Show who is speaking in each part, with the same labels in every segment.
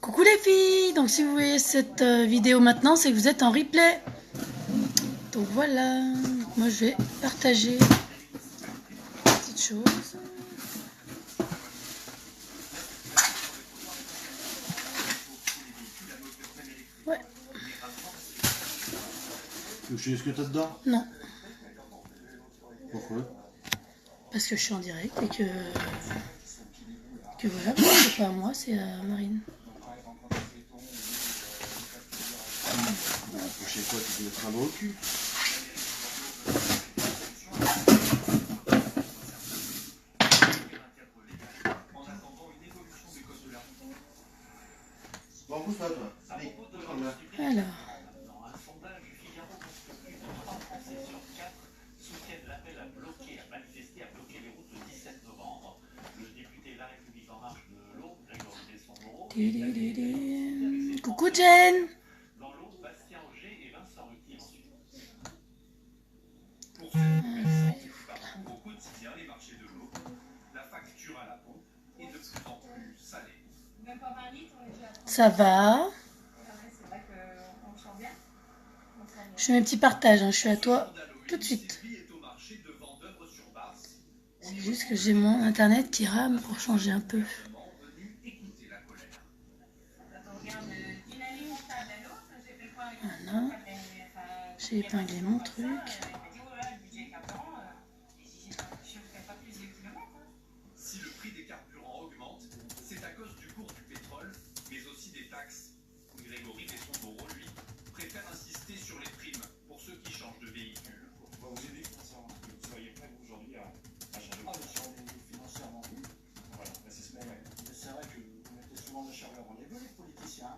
Speaker 1: Coucou les filles, donc si vous voyez cette vidéo maintenant, c'est que vous êtes en replay. Donc voilà, moi je vais partager des petites choses. Ouais.
Speaker 2: Tu sais ce que t'as dedans?
Speaker 1: Non,
Speaker 2: Pourquoi?
Speaker 1: parce que je suis en direct et que voilà, c'est pas à moi, c'est à Marine.
Speaker 2: Je sais quoi, tu te mettras au cul. Bon, pousse-toi, toi. Allez, pousse-toi.
Speaker 1: Alors, coucou Jen. Ça va. Je fais mes petits partages, hein. Je suis à toi tout de suite. C'est juste que j'ai mon internet qui rame pour changer un peu. Voilà. J'ai épinglé mon truc.
Speaker 3: Si le prix des carburants augmente, c'est à cause du cours du pétrole, mais aussi des taxes. Grégory Besson-Moreau, lui, préfère insister sur les primes pour ceux qui changent de véhicule. On va vous aider financièrement. Vous seriez prêt, vous, aujourd'hui, à changer de véhicule financièrement, oui. Voilà, c'est vrai que vous mettez souvent le chargeur en les politiciens.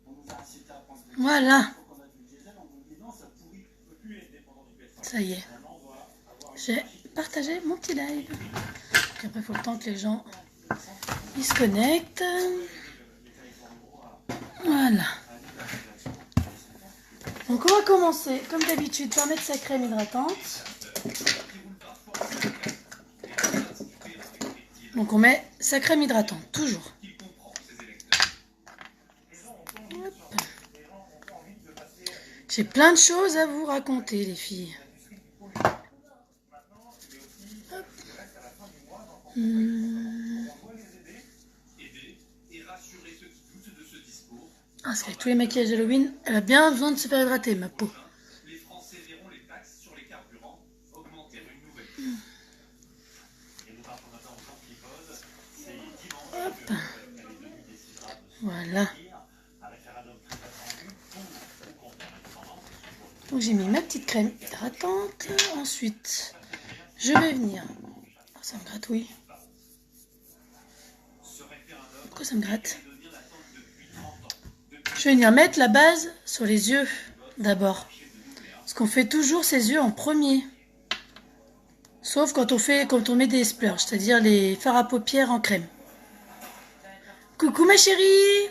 Speaker 3: On nous a incité à prendre des
Speaker 1: Voilà.
Speaker 3: quand on a du diesel, on nous dit non, ça pourrit, on ne peut plus être dépendant du pétrole.
Speaker 1: Ça y est. J'ai partagé mon petit live. Puis après, il faut le temps que les gens ils se connectent. Voilà. Donc on va commencer, comme d'habitude, par mettre sa crème hydratante. Donc on met sa crème hydratante, toujours. Hop. J'ai plein de choses à vous raconter, les filles. Hop. Ah, c'est avec tous les maquillages Halloween, elle a bien besoin de se faire hydrater, ma peau.
Speaker 3: Les Français verront les taxes sur les carburants augmenter une nouvelle fois.
Speaker 1: Hop. Voilà. Donc j'ai mis ma petite crème hydratante. Ensuite, je vais venir. Oh, ça me gratouille. Pourquoi ça me gratte? Je vais venir mettre la base sur les yeux d'abord. Parce qu'on fait toujours ses yeux en premier. Sauf quand on met des splurges, c'est-à-dire les fards à paupières en crème. Coucou ma chérie!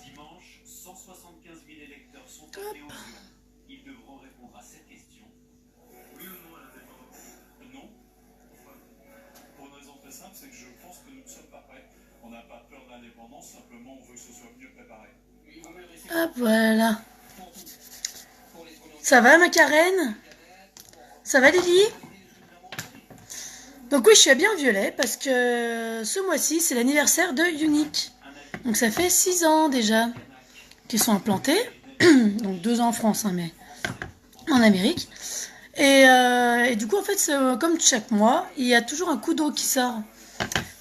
Speaker 3: Dimanche, 175 000 électeurs sont appelés aux urnes. Ils devront répondre à cette question. Oui ou non à l'indépendance? Non. Pourquoi? Pour une raison très simple, c'est que je pense que nous ne sommes pas prêts. On n'a pas peur de l'indépendance, simplement on veut que ce soit mieux préparé.
Speaker 1: Hop, voilà. Ça va ma Karen? Ça va Lily? Donc oui, je suis habillée en violet parce que ce mois-ci, c'est l'anniversaire de Unique. Donc ça fait 6 ans déjà qu'ils sont implantés. Donc 2 ans en France, hein, mais en Amérique. Et du coup, en fait, comme chaque mois, il y a toujours un coup d'eau qui sort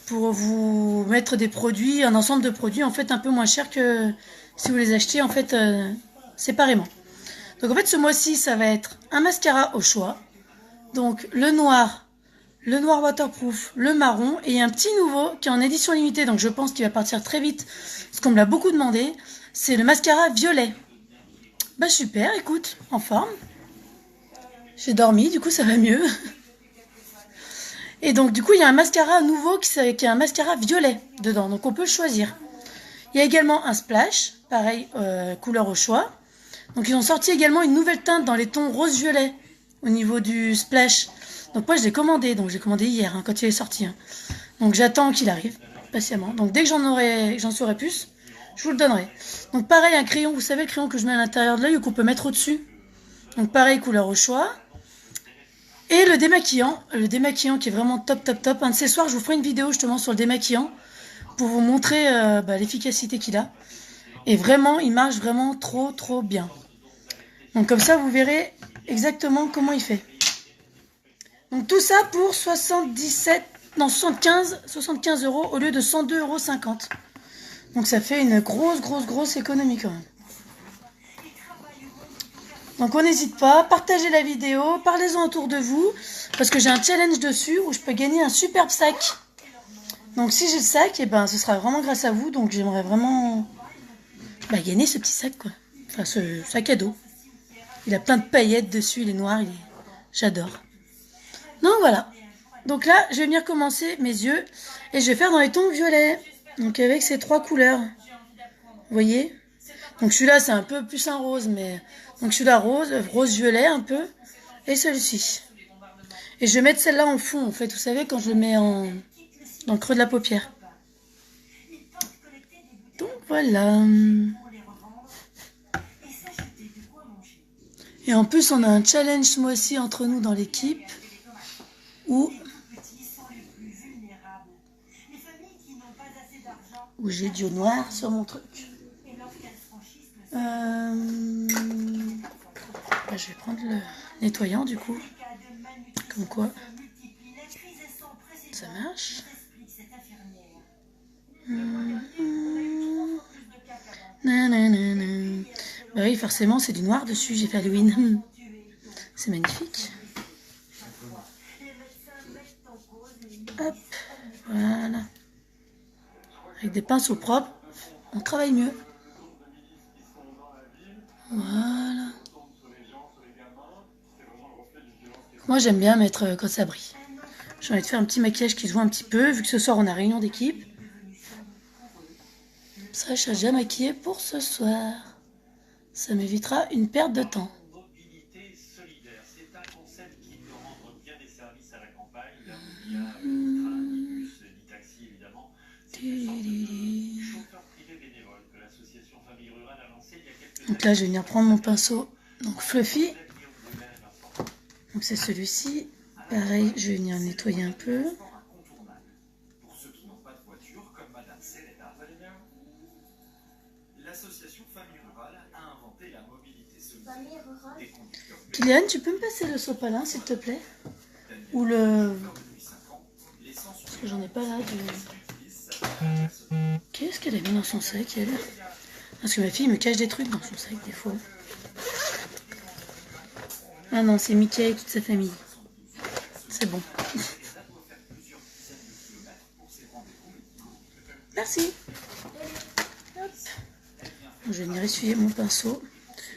Speaker 1: pour vous mettre des produits, un ensemble de produits en fait un peu moins cher que si vous les achetez en fait séparément. Donc en fait, ce mois-ci, ça va être un mascara au choix. Donc le noir waterproof, le marron et un petit nouveau qui est en édition limitée, donc je pense qu'il va partir très vite, parce qu'on me l'a beaucoup demandé, c'est le mascara violet. Bah super, écoute, en forme. J'ai dormi, du coup ça va mieux. Et donc du coup il y a un mascara nouveau qui est un mascara violet dedans, donc on peut le choisir. Il y a également un splash, pareil, couleur au choix. Donc ils ont sorti également une nouvelle teinte dans les tons rose-violet au niveau du splash. Donc moi je l'ai commandé, donc j'ai commandé hier quand il est sorti. Donc j'attends qu'il arrive patiemment. Donc dès que j'en saurai plus, Je vous le donnerai. Donc pareil, un crayon, vous savez le crayon que je mets à l'intérieur de l'œil ou qu'on peut mettre au-dessus. Donc pareil, couleur au choix. Et le démaquillant qui est vraiment top, top, top. Un de ces soirs, je vous ferai une vidéo justement sur le démaquillant pour vous montrer l'efficacité qu'il a. Et vraiment, il marche vraiment trop, trop bien. Donc comme ça, vous verrez exactement comment il fait. Donc tout ça pour 75 € au lieu de 102,50 €. Donc ça fait une grosse économie quand même. Donc on n'hésite pas, partagez la vidéo, parlez-en autour de vous, parce que j'ai un challenge dessus où je peux gagner un superbe sac. Donc si j'ai le sac, et ce sera vraiment grâce à vous, donc j'aimerais vraiment gagner ce petit sac, quoi. Enfin ce sac à dos. Il a plein de paillettes dessus, il est noir, j'adore. Donc voilà. Donc là, je vais venir commencer mes yeux, et je vais faire dans les tons violets. Donc avec ces 3 couleurs. Vous voyez ? Donc celui-là, c'est un peu plus un rose, mais... Donc celui-là, rose-violet un peu, et celui-ci. Et je vais mettre celle-là en fond, en fait, vous savez, quand je le mets dans le creux de la paupière. Donc voilà. Et en plus, on a un challenge ce mois-ci entre nous dans l'équipe, où j'ai du noir sur mon truc. Je vais prendre le nettoyant du coup. Comme quoi ça marche. Bah oui, forcément c'est du noir dessus, j'ai fait Halloween. C'est magnifique. Hop, voilà. Avec des pinceaux propres, on travaille mieux. Voilà. Moi j'aime bien mettre quand ça brille. J'ai envie de faire un petit maquillage qui se voit un petit peu, vu que ce soir on a réunion d'équipe. Ça, je suis déjà maquillée pour ce soir. Ça m'évitera une perte de temps.
Speaker 3: Mobilité solidaire, c'est un concept qui peut rendre bien des services à la campagne, là où il y a ni train, ni bus, ni taxi évidemment. C'est une sorte de chauffeur privé bénévole que l'association Famille Rurale a lancé il y a quelques années.
Speaker 1: Donc là, je vais venir prendre mon pinceau, donc Fluffy. Donc c'est celui-ci. Pareil, je vais venir nettoyer un peu.
Speaker 3: Pour ceux qui n'ont pas de voiture, comme Madame Selena Valena, l'association Famille Rurale a inventé la mobilité solidaire.
Speaker 1: Kylian, tu peux me passer le sopalin, s'il te plaît? Ou le... Parce que j'en ai pas là. Qu'est-ce qu'elle a mis dans son sac, elle? Parce que ma fille me cache des trucs dans son sac, des fois. Ah non, c'est Mickey et toute sa famille. C'est bon. Merci. Hop. Je vais venir essuyer mon pinceau.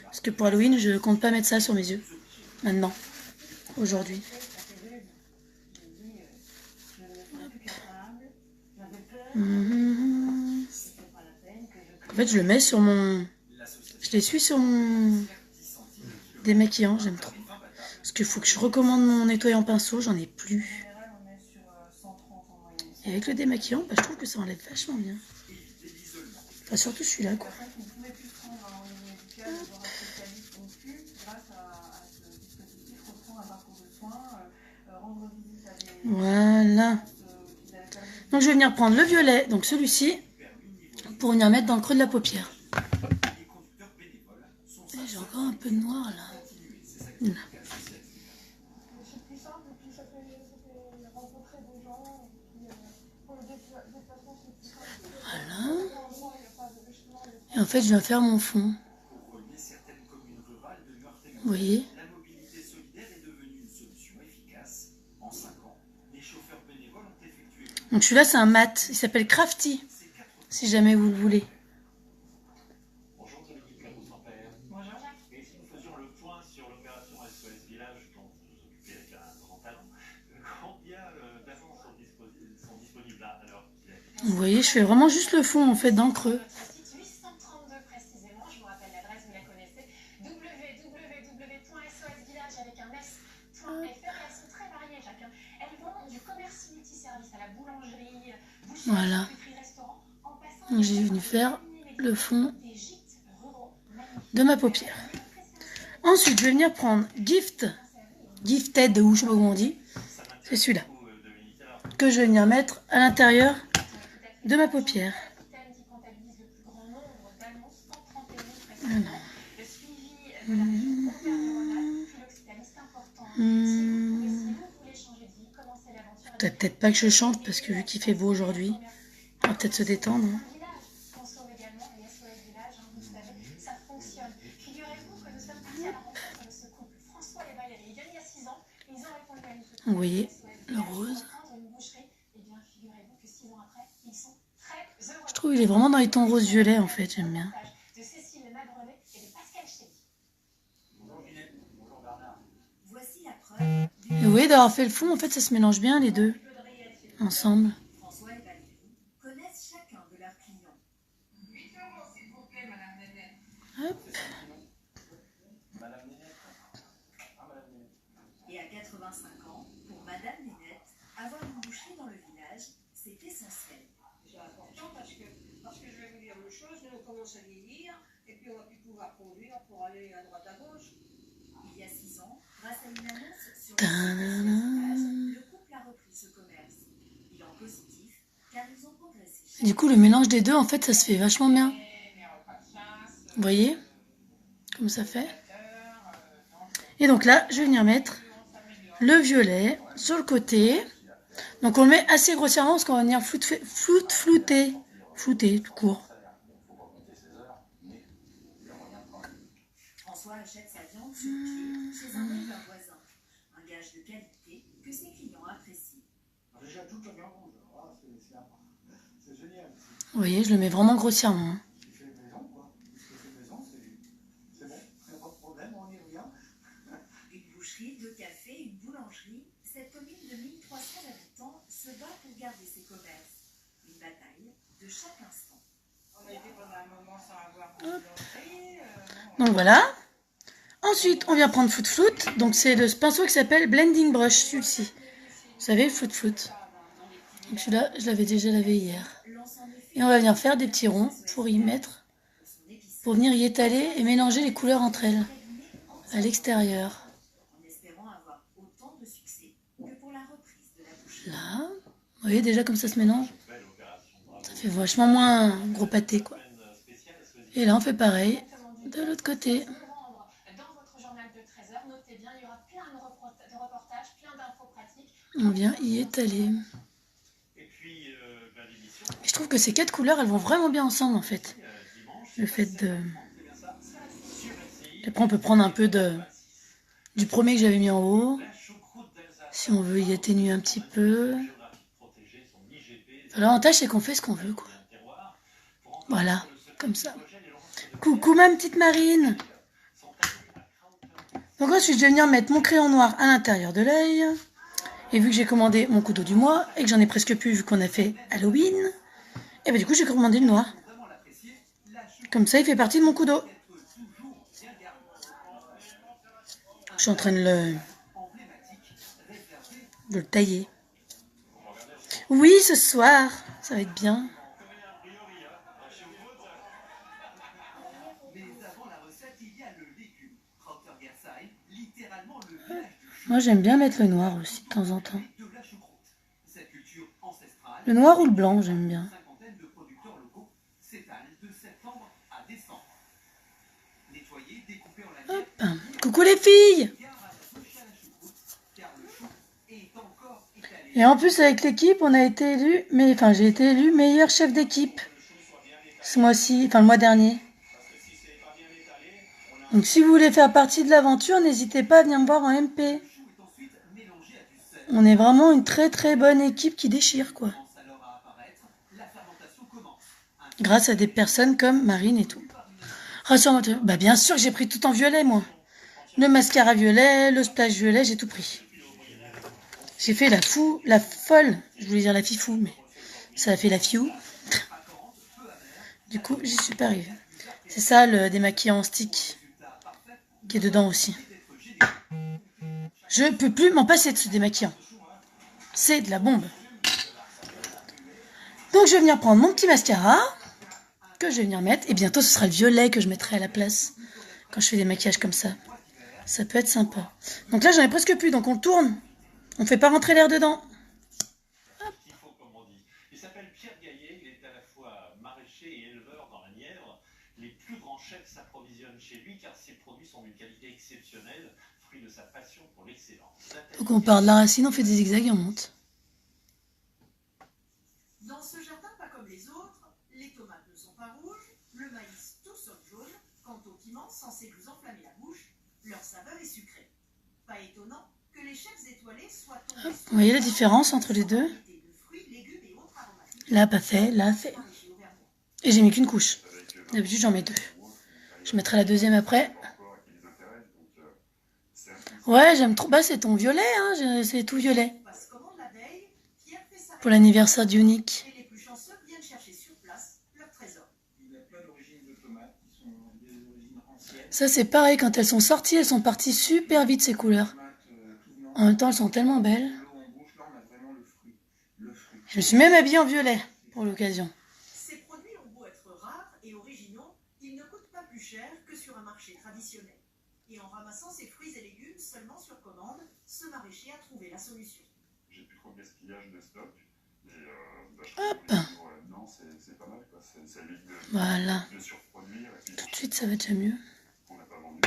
Speaker 1: Parce que pour Halloween, je compte pas mettre ça sur mes yeux. Maintenant. Aujourd'hui. En fait, je le mets sur mon... Je l'essuie sur mon démaquillant. J'aime trop. Parce qu'il faut que je recommande mon nettoyant pinceau. J'en ai plus. Et avec le démaquillant, je trouve que ça enlève vachement bien. Enfin, surtout celui-là, quoi. Voilà. Donc je vais venir prendre le violet, donc celui-ci, pour venir mettre dans le creux de la paupière. J'ai encore un peu de noir là. Voilà. Et en fait, je viens faire mon fond. Vous voyez ? Donc celui-là, c'est un mat. Il s'appelle Crafty, si jamais vous le voulez.
Speaker 3: Bonjour, Dominique Labrousse-en-Père. Bonjour. Et si nous faisions le point sur l'opération SOS Village, dont vous vous occupez avec un grand talent, combien d'agents sont disponibles là alors?
Speaker 1: Vous voyez, je fais vraiment juste le fond, en fait, dans le creux.
Speaker 4: 832 précisément, je vous rappelle l'adresse, vous la connaissez, www.sosvillage avec un s.fr. Elles sont très variées chacun. Elles vont du commerce multiservice à la boulangerie,
Speaker 1: Voilà. Donc j'ai venu faire le fond de ma paupière. Ensuite, je vais venir prendre Gifted, ou je sais pas comment on dit. C'est celui-là. Que je vais venir mettre à l'intérieur de ma paupière. Peut-être pas que je chante parce que vu qu'il fait beau aujourd'hui, on va peut-être se détendre. Vous voyez le rose. Je trouve qu'il est vraiment dans les tons rose-violet en fait, j'aime bien. Et vous voyez d'avoir fait le fond, en fait ça se mélange bien les deux ensemble. Hop.
Speaker 5: Et à 85 ans, pour Madame Nénette, avoir une boucherie dans le village, c'est essentiel.
Speaker 6: C'est important parce que je vais vous dire une chose, nous on commence à vieillir et puis on va plus pouvoir conduire pour aller à droite à gauche.
Speaker 5: Il y a 6 ans, grâce à une annonce sur le couple a repris ce commerce. Bilan positif, car ils ont progressé.
Speaker 1: Du coup, le mélange des deux, en fait, ça se fait vachement bien. Vous voyez comme ça fait. Et donc là, je vais venir mettre le violet sur le côté. Donc on le met assez grossièrement parce qu'on va venir flouter tout court.
Speaker 5: François achète sa viande sur pied chez un éleveur voisin. Un gage de qualité que ses clients apprécient.
Speaker 7: Déjà toute la viande rouge, c'est génial.
Speaker 1: Vous voyez, je le mets vraiment grossièrement.
Speaker 7: Il fait maison, quoi. Ce qu'il fait maison, c'est bon. Il n'y a pas de problème, on y revient.
Speaker 5: Une boucherie, 2 cafés, une boulangerie. Cette commune de 1300 habitants se bat pour garder ses commerces. Une bataille de chaque instant.
Speaker 6: On a été pendant un moment sans avoir de boulangerie.
Speaker 1: Donc voilà. Ensuite, on vient prendre Floot. Donc c'est le pinceau qui s'appelle Blending Brush, celui-ci. Vous savez, Floot. Donc celui-là, je l'avais déjà lavé hier. Et on va venir faire des petits ronds pour y mettre, pour venir y étaler et mélanger les couleurs entre elles à l'extérieur.
Speaker 5: En espérant avoir autant de succès que pour la reprise de la boucherie.
Speaker 1: Là, vous voyez déjà comme ça se mélange. Ça fait vachement moins gros pâté, quoi. Et là, on fait pareil de l'autre côté.
Speaker 4: Dans votre journal de 13 heures, notez bien, il y aura plein de reportages, plein d'infos pratiques.
Speaker 1: On vient y étaler. Et je trouve que ces 4 couleurs, elles vont vraiment bien ensemble, en fait. Le fait de... Après, on peut prendre un peu du premier que j'avais mis en haut. Si on veut y atténuer un petit peu. Enfin, l'avantage, c'est qu'on fait ce qu'on veut, quoi. Voilà, comme ça. Coucou, ma petite Marine. Donc ensuite, je vais venir mettre mon crayon noir à l'intérieur de l'œil. Et vu que j'ai commandé mon couteau du mois, et que j'en ai presque plus vu qu'on a fait Halloween, et ben du coup, j'ai commandé le noir. Comme ça, il fait partie de mon couteau. Je suis en train de le tailler. Oui, ce soir, ça va être bien. Moi, j'aime bien mettre le noir aussi, de temps en temps. Le noir ou le blanc, j'aime bien. Hop. Coucou les filles! Et en plus, avec l'équipe, on a été élus, j'ai été élue meilleur chef d'équipe ce mois-ci, le mois dernier. Donc si vous voulez faire partie de l'aventure, n'hésitez pas à venir me voir en MP. On est vraiment une très très bonne équipe qui déchire, quoi. Grâce à des personnes comme Marine et tout. Rassure-moi, bah bien sûr que j'ai pris tout en violet, moi. Le mascara violet, le splash violet, j'ai tout pris. J'ai fait la folle, je voulais dire la fifou, mais ça a fait la fiou. Du coup, j'y suis pas arrivée. C'est ça, le démaquillant en stick, qui est dedans aussi. Je peux plus m'en passer de ce démaquillant. C'est de la bombe. Donc, je vais venir prendre mon petit mascara. que je vais venir mettre. Et bientôt, ce sera le violet que je mettrai à la place quand je fais des maquillages comme ça. Ça peut être sympa. Donc là, j'en ai presque plus. Donc on le tourne. On ne fait pas rentrer l'air dedans.
Speaker 3: Il faut, comme on dit. Il s'appelle Pierre Gaillet, il est à la fois maraîcher et éleveur dans la Nièvre. Les plus grands chefs s'approvisionnent chez lui car ses produits sont d'une qualité exceptionnelle, fruit de sa passion pour l'excellence.
Speaker 1: Donc on part de la racine, on fait des zigzags et on monte.
Speaker 5: Dans ce jardin, pas comme les autres, les tomates ne sont pas rouges, le maïs tout sauf jaune, quant aux piments censés vous enflammer la bouche, leur saveur est sucrée. Pas étonnant que les chefs étoilés soient tombés
Speaker 1: Hop, vous voyez la différence entre les deux? Là, pas fait, là, fait. Et j'ai mis qu'une couche. D'habitude, j'en mets deux. Je mettrai la deuxième après. Ouais, j'aime trop. Bah, c'est ton violet, hein. C'est tout violet. Pour l'anniversaire d'Unique.
Speaker 5: Et les plus chanceux viennent chercher sur place leur trésor.
Speaker 7: Il y a plein d'origines de tomates qui sont des origines anciennes.
Speaker 1: Ça, c'est pareil. Quand elles sont sorties, elles sont parties super vite, ces couleurs. En même temps, elles sont tellement belles. Je me suis même habillée en violet pour l'occasion.
Speaker 5: Ces produits ont beau être rares et originaux, ils ne coûtent pas plus cher que sur un marché traditionnel. Et en ramassant ces fruits et légumes seulement sur commande, ce maraîcher a trouvé la solution.
Speaker 8: J'ai plus trop de gaspillage de stock. Et
Speaker 1: Hop.
Speaker 8: non, c'est pas mal, quoi. Ça évite
Speaker 1: Voilà.
Speaker 8: de surproduire. Et puis,
Speaker 1: Tout de suite, ça va déjà mieux.
Speaker 8: on n'a pas vendu.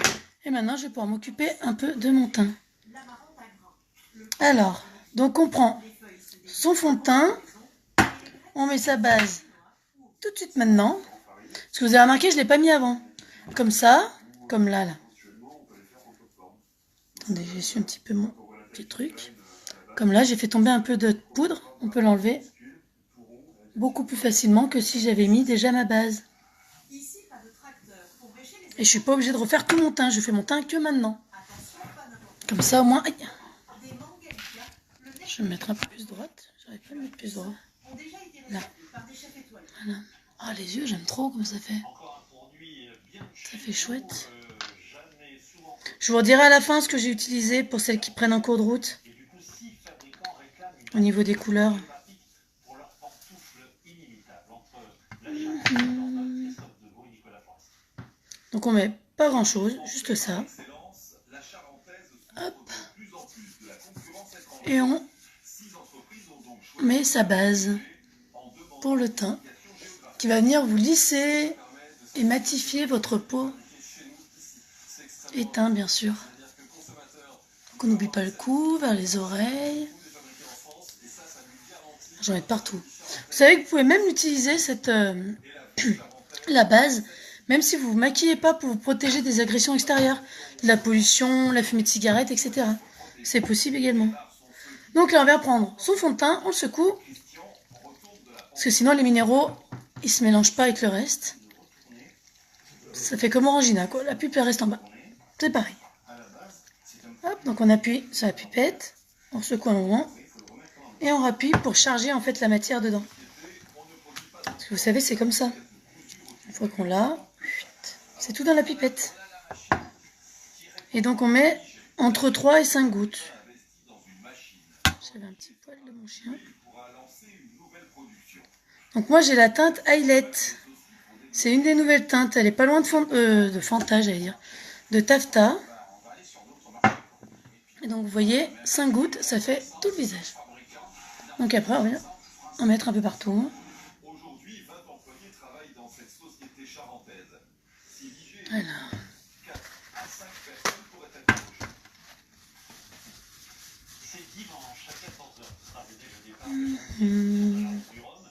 Speaker 1: Et maintenant, je vais pouvoir m'occuper un peu de mon teint. Alors, donc on prend son fond de teint, on met sa base tout de suite maintenant. Parce que vous avez remarqué, je ne l'ai pas mis avant. Comme ça, comme là, là. Attendez, j'essuie un petit peu mon petit truc. Comme là, j'ai fait tomber un peu de poudre. On peut l'enlever beaucoup plus facilement que si j'avais mis déjà ma base. Et je suis pas obligée de refaire tout mon teint. Je fais mon teint que maintenant. Comme ça, au moins... Aïe. Je vais me mettre un peu plus droite. J'arrive pas à me mettre plus droit. Là. Voilà. Ah, les yeux, j'aime trop comme ça fait. Ça fait chouette. Je vous redirai à la fin ce que j'ai utilisé pour celles qui prennent en cours de route. Au niveau des couleurs. Donc on met pas grand chose, juste ça. Hop. Et on met sa base pour le teint qui va venir vous lisser et matifier votre peau et teint bien sûr. Donc on n'oublie pas le cou, vers les oreilles. J'en mets partout. Vous savez que vous pouvez même utiliser cette la base, même si vous ne vous maquillez pas pour vous protéger des agressions extérieures, de la pollution, la fumée de cigarette, etc. C'est possible également. Donc là, on va prendre son fond de teint, on le secoue, parce que sinon les minéraux, ils se mélangent pas avec le reste. Ça fait comme Orangina, quoi. La pupille reste en bas. C'est pareil. Hop, donc on appuie sur la pipette, on secoue un moment, et on rappuie pour charger en fait la matière dedans. Parce que vous savez, c'est comme ça. Une fois qu'on l'a, c'est tout dans la pipette. Et donc on met entre 3 et 5 gouttes. J'avais un petit poil de mon chien. Donc moi j'ai la teinte Highlight. C'est une des nouvelles teintes. Elle est pas loin de Fanta, j'allais dire. De Taffeta. Et donc vous voyez, 5 gouttes, ça fait tout le visage. Donc après on vient en mettre un peu partout.
Speaker 3: Aujourd'hui, 20 employés travaillent dans cette société charentaise. Si l'IG
Speaker 1: Voilà.
Speaker 3: 4 à 5 personnes pourraient être embauchées. C'est dimanche à 14h. Ce sera peut-être le départ du Rhum.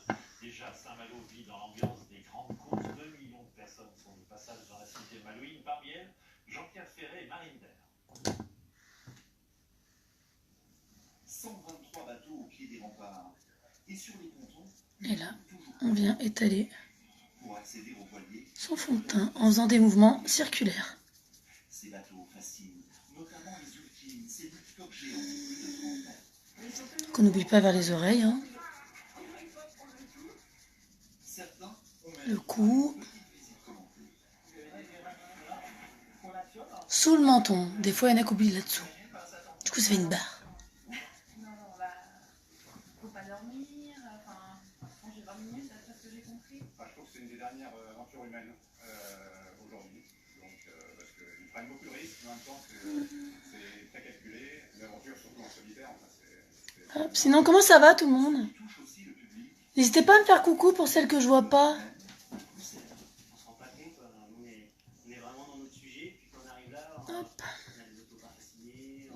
Speaker 3: Déjà, Saint-Malo vit dans l'ambiance des grandes courses. 2 millions de personnes sont de passage dans la cité malouine. Parmi elles, Jean-Pierre Ferré et Marine Berg.
Speaker 9: 123 bateaux au pied des remparts. Et sur les pontons,
Speaker 1: Et là, on vient étaler
Speaker 9: pour accéder au voilier,
Speaker 1: son fond de teint en faisant des mouvements circulaires.
Speaker 9: ces bateaux fascinent, notamment les ultimes, ces multicoques géants de plus de 30 mètres.
Speaker 1: Donc on n'oublie pas vers les oreilles, hein.
Speaker 9: Certains ont même
Speaker 1: Le cou,
Speaker 9: une petite visite commentée.
Speaker 1: sous le menton. Des fois, il y en a qui oublient là-dessous. Du coup, ça fait une barre.
Speaker 6: Non, bah, faut pas dormir, enfin, manger 20 minutes, d'après ce que j'ai compris.
Speaker 8: Je trouve que c'est une des
Speaker 7: dernières aventures humaines aujourd'hui. Donc, parce qu'ils prennent beaucoup de risques, mais en même temps, c'est très calculé. L'aventure, surtout en solitaire, enfin,
Speaker 1: Hop, sinon, comment ça va tout le monde? N'hésitez pas à me faire coucou pour celles que je vois pas.
Speaker 9: On se rend pas compte, on est vraiment dans notre sujet, puis quand on arrive là, on a des autographes à signer,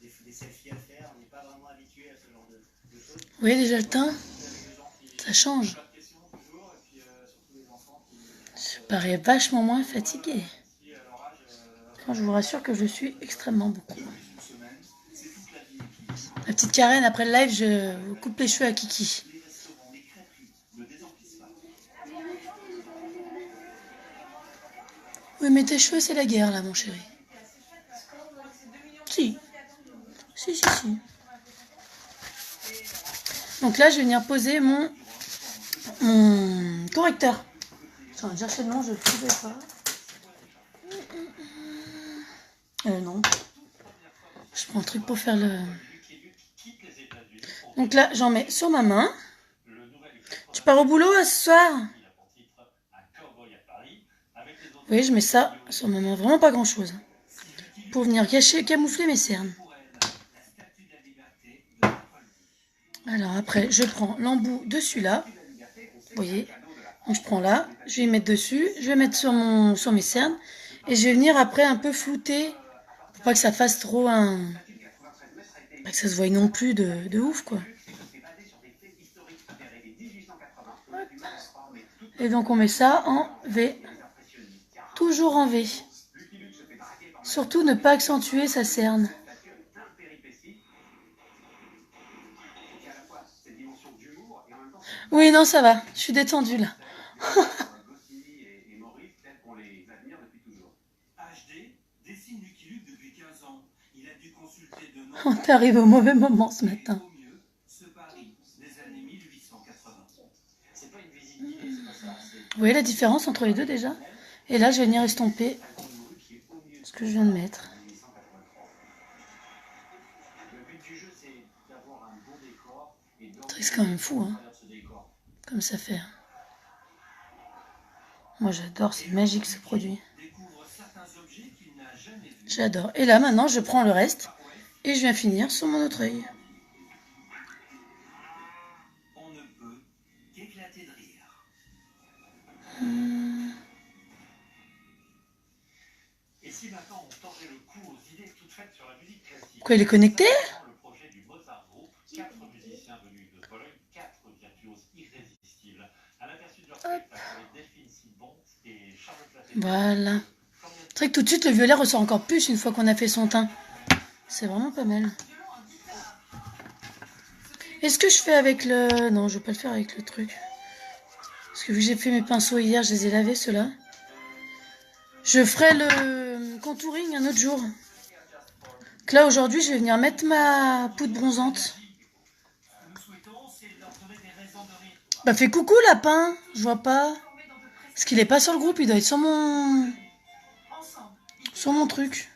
Speaker 9: des selfies à faire, on n'est pas vraiment habitué à ce genre de choses.
Speaker 1: Vous voyez déjà le teint? Ça change. Je parais vachement moins fatiguée. Quand je vous rassure que je suis extrêmement beaucoup. La petite Karen, après le live, je vous coupe les cheveux à Kiki. Oui, mais tes cheveux, c'est la guerre, là, mon chéri. Si. Si. Donc là, je vais venir poser mon correcteur. Attends, je vais chercher le nom, je ne le trouvais pas. Non. Je prends un truc pour faire le... Donc là, j'en mets sur ma main. Tu pars au boulot ce soir? Oui, je mets ça sur ma main, vraiment pas grand chose. Pour venir camoufler mes cernes. Alors après, je prends l'embout de celui-là. Vous voyez? Donc je prends là, je vais y mettre dessus, je vais mettre sur mes cernes. Et je vais venir après un peu flouter. Pour pas que ça fasse trop un... Pas que ça se voie non plus de ouf, quoi. Et donc on met ça en V. Toujours en V. Surtout ne pas accentuer sa cerne. Oui, non, ça va. Je suis détendue, là. On t'arrive au mauvais moment ce matin. Vous voyez la différence entre les deux déjà? Et là, je vais venir estomper ce que je viens de mettre. C'est quand même fou, hein, comme ça fait. Moi, j'adore, c'est magique ce produit. J'adore. Et là, maintenant, je prends le reste et je viens finir sur mon autre œil.
Speaker 9: On ne peut qu'éclater de rire. Et si maintenant on tendait le coup aux idées toutes faites sur la musique classique?
Speaker 1: Pourquoi il est connecté?
Speaker 9: Le projet du Mozart Group, 4 musiciens venus de Pologne, 4 virtuoses irrésistibles. À l'aperçu de leur spectacle avec Delphine Sylbon et Charlotte Latécourt.
Speaker 1: Voilà. C'est vrai que tout de suite, le violet ressort encore plus une fois qu'on a fait son teint. C'est vraiment pas mal. Est-ce que je fais avec le... Non, je vais pas le faire avec le truc. Parce que vu que j'ai fait mes pinceaux hier, je les ai lavés, ceux-là. Je ferai le contouring un autre jour. Donc là, aujourd'hui, je vais venir mettre ma poudre bronzante. Bah, fais coucou, lapin. Je vois pas. Parce qu'il est pas sur le groupe, il doit être sur mon truc.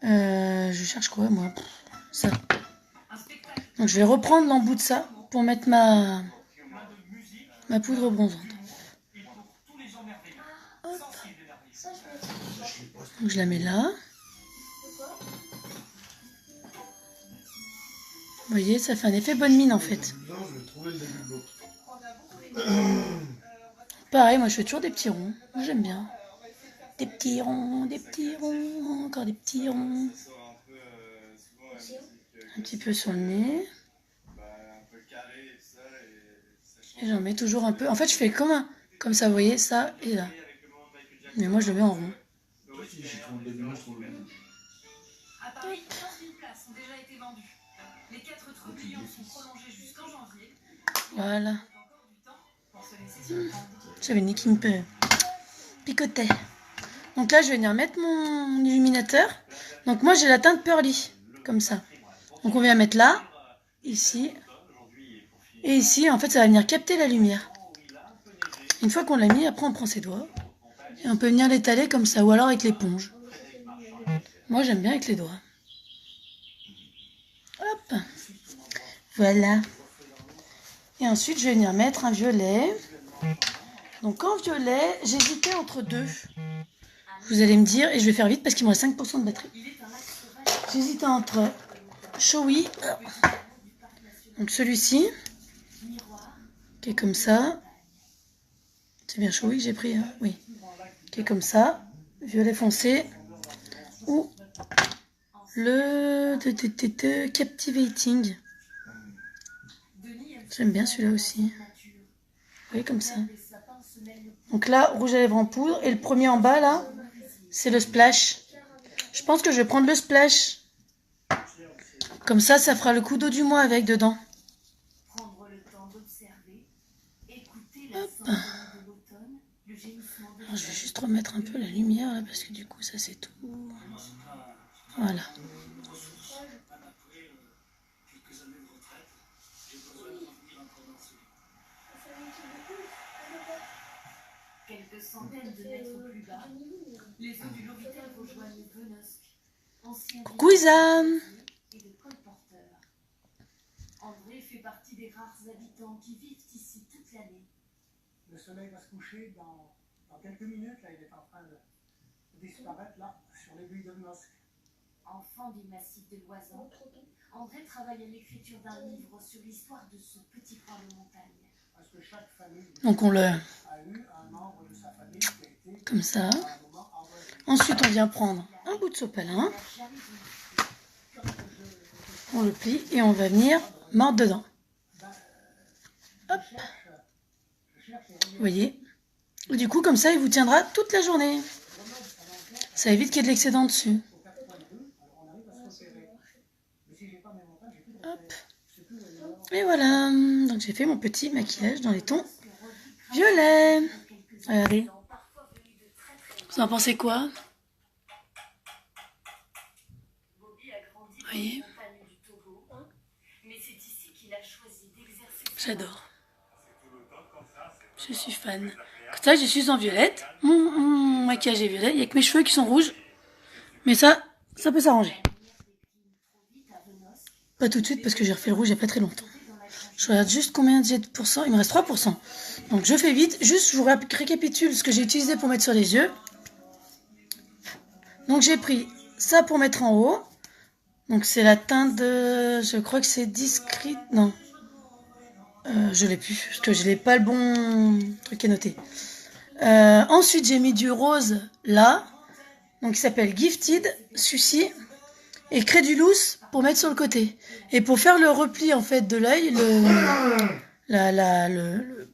Speaker 1: Je cherche quoi, moi? Ça. Donc, je vais reprendre l'embout de ça pour mettre ma poudre bronzante. Hop. Donc, je la mets là. Vous voyez, ça fait un effet bonne mine en fait. Pareil, moi je fais toujours des petits ronds. Moi j'aime bien. Des petits ronds, encore des petits ronds. Un petit peu sur le nez. Et j'en mets toujours un peu. En fait, je fais comme ça, vous voyez, ça et là. Mais moi je le mets en rond.
Speaker 5: À Paris, 15 000 places ont déjà été vendues. Les 4 tourbillons sont prolongés jusqu'en janvier.
Speaker 1: Voilà.
Speaker 5: Encore du temps pour se laisser surprendre.
Speaker 1: J'avais une qui me picotait. Donc là, je vais venir mettre mon illuminateur. Donc moi, j'ai la teinte Pearly, comme ça. Donc on vient mettre là, ici, et ici. En fait, ça va venir capter la lumière. Une fois qu'on l'a mis, après on prend ses doigts. Et on peut venir l'étaler comme ça, ou alors avec l'éponge. Moi, j'aime bien avec les doigts. Hop. Voilà. Et ensuite, je vais venir mettre un violet. Donc en violet, j'hésitais entre deux. Vous allez me dire, et je vais faire vite parce qu'il me reste 5% de batterie. J'hésitais entre Showy, donc celui-ci, qui est comme ça. C'est bien Showy que j'ai pris, hein, oui. Qui est comme ça, violet foncé, ou le Captivating. J'aime bien celui-là aussi. Vous voyez, comme ça. Donc là, rouge à lèvres en poudre. Et le premier en bas, là, c'est le splash. Je pense que je vais prendre le splash. Comme ça, ça fera le coup d'eau du mois avec dedans. Hop. Alors, je vais juste remettre un peu la lumière, là, parce que du coup, ça, c'est tout. Voilà.
Speaker 5: Quelques centaines de mètres plus bas, les eaux du Lovitel rejoignent Venosque, ancien
Speaker 1: Coucou Isam.
Speaker 5: et de colporteurs. André fait partie des rares habitants qui vivent ici toute l'année.
Speaker 10: Le soleil va se coucher dans quelques minutes. Là, il est en train de disparaître là, sur l'aiguille de Venosque.
Speaker 5: Enfant du massif de Loisan, André travaille à l'écriture d'un livre sur l'histoire de ce petit coin de montagne.
Speaker 10: Parce que chaque famille
Speaker 1: Donc on le...
Speaker 10: a eu un membre de sa famille qui a été
Speaker 1: Comme ça.
Speaker 10: à un moment envoyé.
Speaker 1: Ensuite, on vient prendre un bout de sopalin. On le plie et on va venir mordre dedans. Hop. Vous voyez? Et du coup, comme ça, il vous tiendra toute la journée. Ça évite qu'il y ait de l'excédent dessus. Hop. Et voilà. Donc j'ai fait mon petit maquillage dans les tons violets. Regardez. Vous en pensez quoi? Vous voyez? J'adore. Je suis fan. Comme ça, je suis en violette. Mon maquillage est violet. Il n'y a que mes cheveux qui sont rouges. Mais ça peut s'arranger. Pas tout de suite parce que j'ai refait le rouge il n'y a pas très longtemps. Je regarde juste combien j'ai de pourcents. Il me reste 3%. Donc je fais vite. Juste, je vous récapitule ce que j'ai utilisé pour mettre sur les yeux. Donc j'ai pris ça pour mettre en haut. Donc c'est la teinte de... Je crois que c'est Discreet. Non. Je l'ai plus. Parce que je n'ai pas le bon truc à noter. Ensuite j'ai mis du rose là. Donc il s'appelle Gifted. Celui-ci. Et Crédulous pour mettre sur le côté. Et pour faire le repli en fait de l'œil, le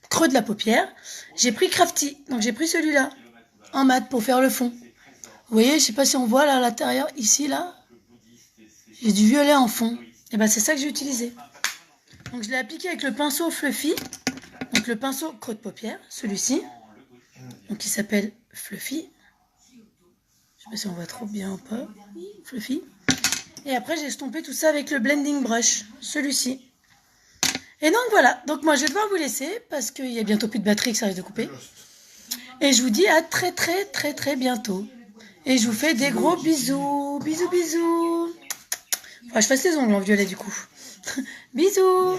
Speaker 1: creux de la paupière, j'ai pris Crafty. Donc j'ai pris celui-là en mat pour faire le fond. Vous voyez, je sais pas si on voit là à l'intérieur, ici là, j'ai du violet en fond. Et ben c'est ça que j'ai utilisé. Donc je l'ai appliqué avec le pinceau Fluffy. Donc le pinceau creux de paupière, celui-ci. Donc qui s'appelle Fluffy. Je sais pas si on voit trop bien ou pas. Fluffy. Et après, j'ai estompé tout ça avec le blending brush, celui-ci. Et donc voilà. Donc moi, je vais devoir vous laisser parce qu'il y a bientôt plus de batterie que ça risque de couper. Et je vous dis à très très très très bientôt. Et je vous fais des gros bisous. Bisous, bisous. Faudra que je fasse les ongles en violet du coup. Bisous.